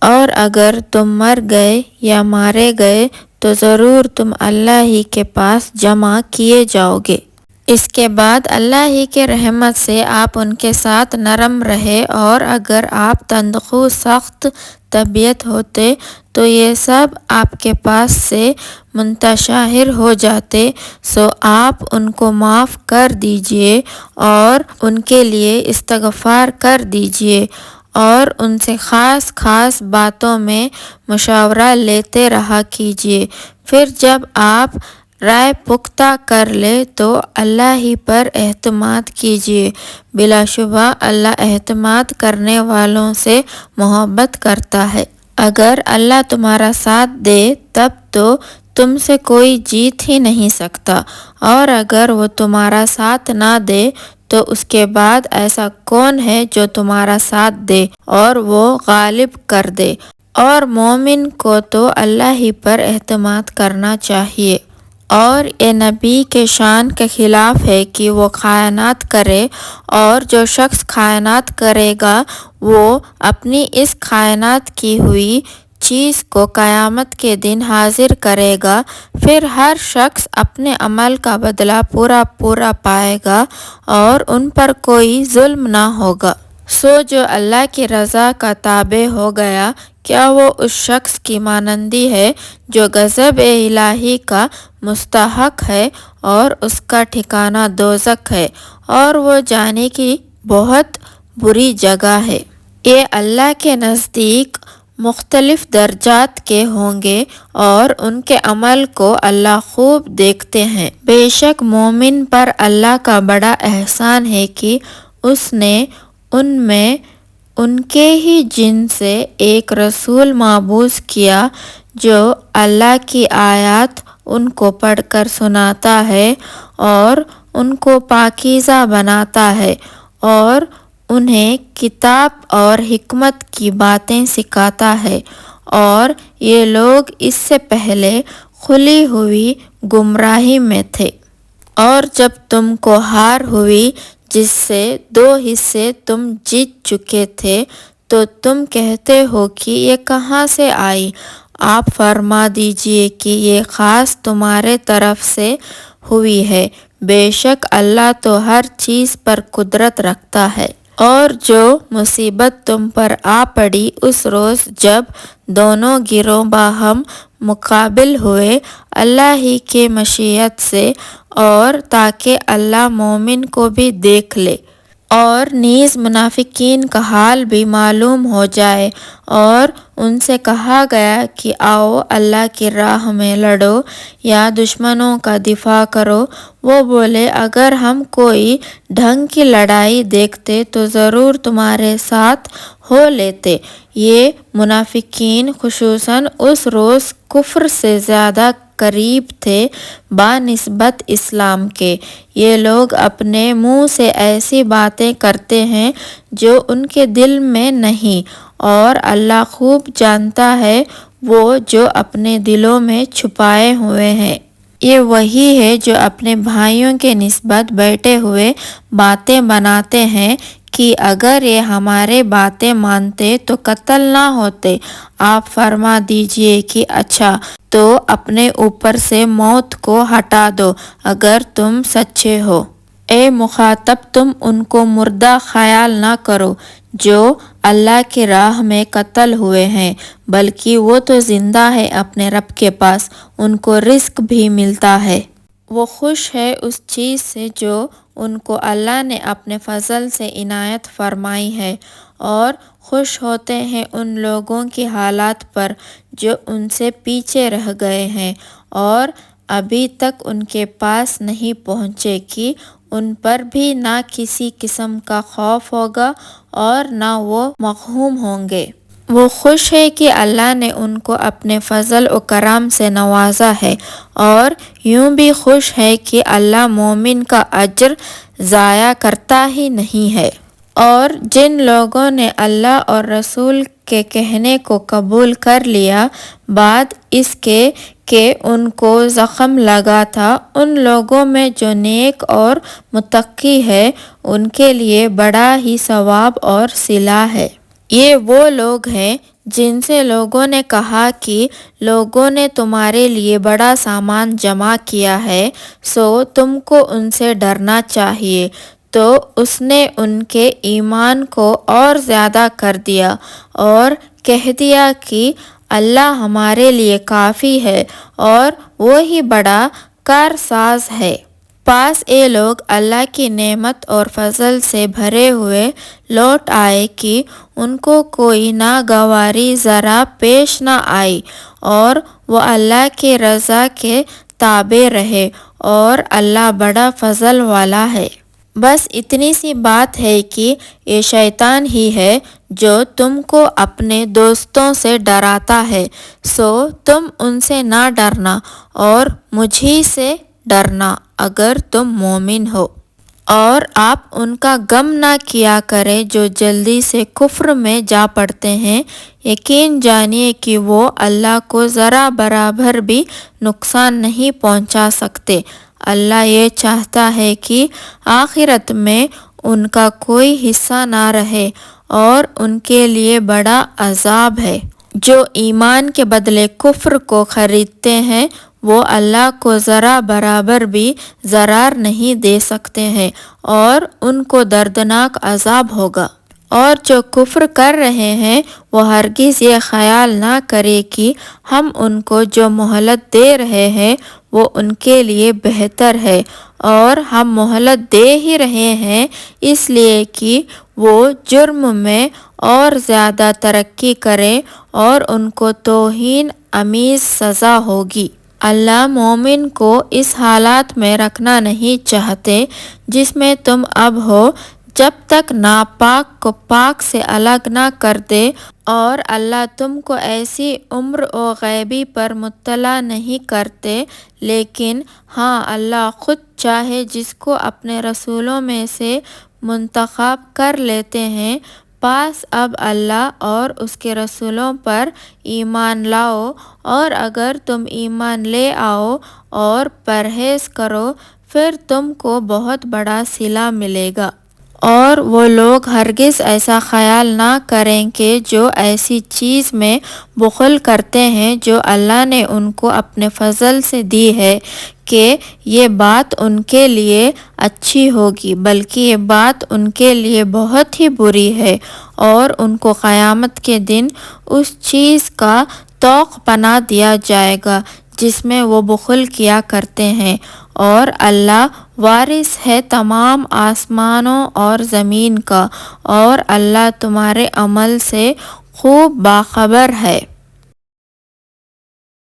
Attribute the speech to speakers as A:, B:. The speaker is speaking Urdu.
A: اور اگر تم مر گئے یا مارے گئے تو ضرور تم اللہ ہی کے پاس جمع کیے جاؤ گے۔ اس کے بعد اللہ ہی کے رحمت سے آپ ان کے ساتھ نرم رہے، اور اگر آپ تندخو سخت طبیعت ہوتے تو یہ سب آپ کے پاس سے منتشر ہو جاتے، سو آپ ان کو معاف کر دیجئے اور ان کے لیے استغفار کر دیجئے، اور ان سے خاص خاص باتوں میں مشورہ لیتے رہا کیجئے۔ پھر جب آپ رائے پختہ کر لے تو اللہ ہی پر اعتماد کیجئے، بلا شبہ اللہ اعتماد کرنے والوں سے محبت کرتا ہے۔ اگر اللہ تمہارا ساتھ دے تب تو تم سے کوئی جیت ہی نہیں سکتا، اور اگر وہ تمہارا ساتھ نہ دے تو اس کے بعد ایسا کون ہے جو تمہارا ساتھ دے اور وہ غالب کر دے۔ اور مومن کو تو اللہ ہی پر اعتماد کرنا چاہیے، اور یہ نبی کے شان کے خلاف ہے کہ وہ خیانت کرے، اور جو شخص خیانت کرے گا وہ اپنی اس خیانت کی ہوئی چیز کو قیامت کے دن حاضر کرے گا، پھر ہر شخص اپنے عمل کا بدلہ پورا پورا پائے گا، اور ان پر کوئی ظلم نہ ہوگا۔ سو جو اللہ کی رضا کا تابع ہو گیا، کیا وہ اس شخص کی مانندی ہے جو غضب الہی کا مستحق ہے اور اس کا ٹھکانہ دوزخ ہے، اور وہ جانے کی بہت بری جگہ ہے۔ یہ اللہ کے نزدیک مختلف درجات کے ہوں گے، اور ان کے عمل کو اللہ خوب دیکھتے ہیں۔ بے شک مومن پر اللہ کا بڑا احسان ہے کہ اس نے ان میں ان کے ہی جن سے ایک رسول مبعوث کیا جو اللہ کی آیات ان کو پڑھ کر سناتا ہے اور ان کو پاکیزہ بناتا ہے، اور انہیں کتاب اور حکمت کی باتیں سکھاتا ہے، اور یہ لوگ اس سے پہلے کھلی ہوئی گمراہی میں تھے۔ اور جب تم کو ہار ہوئی جس سے 2 حصے تم جیت چکے تھے تو تم کہتے ہو کہ یہ کہاں سے آئی؟ آپ فرما دیجئے کہ یہ خاص تمہارے طرف سے ہوئی ہے، بے شک اللہ تو ہر چیز پر قدرت رکھتا ہے۔ اور جو مصیبت تم پر آ پڑی اس روز جب دونوں گروہ باہم مقابل ہوئے، اللہ ہی کی مشیت سے، اور تاکہ اللہ مومن کو بھی دیکھ لے، اور نیز منافقین کا حال بھی معلوم ہو جائے، اور ان سے کہا گیا کہ آؤ اللہ کی راہ میں لڑو یا دشمنوں کا دفاع کرو۔ وہ بولے اگر ہم کوئی ڈھنگ کی لڑائی دیکھتے تو ضرور تمہارے ساتھ ہو لیتے۔ یہ منافقین خصوصاً اس روز کفر سے زیادہ قریب تھے بنسبت اسلام کے۔ یہ لوگ اپنے منہ سے ایسی باتیں کرتے ہیں جو ان کے دل میں نہیں، اور اللہ خوب جانتا ہے وہ جو اپنے دلوں میں چھپائے ہوئے ہیں۔ یہ وہی ہے جو اپنے بھائیوں کے نسبت بیٹھے ہوئے باتیں بناتے ہیں کہ اگر یہ ہمارے باتیں مانتے تو قتل نہ ہوتے۔ آپ فرما دیجئے کہ اچھا تو اپنے اوپر سے موت کو ہٹا دو اگر تم سچے ہو۔ اے مخاطب، تم ان کو مردہ خیال نہ کرو جو اللہ کی راہ میں قتل ہوئے ہیں، بلکہ وہ تو زندہ ہے اپنے رب کے پاس، ان کو رزق بھی ملتا ہے۔ وہ خوش ہے اس چیز سے جو ان کو اللہ نے اپنے فضل سے عنایت فرمائی ہے، اور خوش ہوتے ہیں ان لوگوں کی حالات پر جو ان سے پیچھے رہ گئے ہیں اور ابھی تک ان کے پاس نہیں پہنچے، کہ ان پر بھی نہ کسی قسم کا خوف ہوگا اور نہ وہ محروم ہوں گے۔ وہ خوش ہے کہ اللہ نے ان کو اپنے فضل و کرم سے نوازا ہے، اور یوں بھی خوش ہے کہ اللہ مومن کا اجر ضائع کرتا ہی نہیں ہے۔ اور جن لوگوں نے اللہ اور رسول کے کہنے کو قبول کر لیا بعد اس کے کہ ان کو زخم لگا تھا، ان لوگوں میں جو نیک اور متقی ہے ان کے لیے بڑا ہی ثواب اور صلہ ہے۔ یہ وہ لوگ ہیں جن سے لوگوں نے کہا کہ لوگوں نے تمہارے لیے بڑا سامان جمع کیا ہے، سو تم کو ان سے ڈرنا چاہیے۔ تو اس نے ان کے ایمان کو اور زیادہ کر دیا اور کہہ دیا کہ اللہ ہمارے لیے کافی ہے اور وہی بڑا کارساز ہے۔ پاس یہ لوگ اللہ کی نعمت اور فضل سے بھرے ہوئے لوٹ آئے کہ ان کو کوئی ناگواری ذرا پیش نہ آئی، اور وہ اللہ کی رضا کے تابع رہے، اور اللہ بڑا فضل والا ہے۔ بس اتنی سی بات ہے کہ یہ شیطان ہی ہے جو تم کو اپنے دوستوں سے ڈراتا ہے، سو تم ان سے نہ ڈرنا اور مجھی سے ڈرنا اگر تم مومن ہو۔ اور آپ ان کا غم نہ کیا کریں جو جلدی سے کفر میں جا پڑتے ہیں، یقین جانیے کہ وہ اللہ کو ذرا برابر بھی نقصان نہیں پہنچا سکتے۔ اللہ یہ چاہتا ہے کہ آخرت میں ان کا کوئی حصہ نہ رہے اور ان کے لیے بڑا عذاب ہے۔ جو ایمان کے بدلے کفر کو خریدتے ہیں وہ اللہ کو ذرا برابر بھی ضرر نہیں دے سکتے ہیں اور ان کو دردناک عذاب ہوگا۔ اور جو کفر کر رہے ہیں وہ ہرگز یہ خیال نہ کرے کہ ہم ان کو جو مہلت دے رہے ہیں وہ ان کے لیے بہتر ہے، اور ہم مہلت دے ہی رہے ہیں اس لیے کہ وہ جرم میں اور زیادہ ترقی کریں اور ان کو توہین آمیز سزا ہوگی۔ اللہ مومن کو اس حالات میں رکھنا نہیں چاہتے جس میں تم اب ہو، جب تک ناپاک کو پاک سے الگ نہ کر دے، اور اللہ تم کو ایسی امور و غیبی پر مطلع نہیں کرتے، لیکن ہاں اللہ خود چاہے جس کو اپنے رسولوں میں سے منتخب کر لیتے ہیں۔ پاس اب اللہ اور اس کے رسولوں پر ایمان لاؤ، اور اگر تم ایمان لے آؤ اور پرہیز کرو پھر تم کو بہت بڑا صلہ ملے گا۔ اور وہ لوگ ہرگز ایسا خیال نہ کریں کہ جو ایسی چیز میں بخل کرتے ہیں جو اللہ نے ان کو اپنے فضل سے دی ہے کہ یہ بات ان کے لیے اچھی ہوگی، بلکہ یہ بات ان کے لیے بہت ہی بری ہے، اور ان کو قیامت کے دن اس چیز کا طوق پنا دیا جائے گا جس میں وہ بخل کیا کرتے ہیں، اور اللہ وارث ہے تمام آسمانوں اور زمین کا، اور اللہ تمہارے عمل سے خوب باخبر ہے۔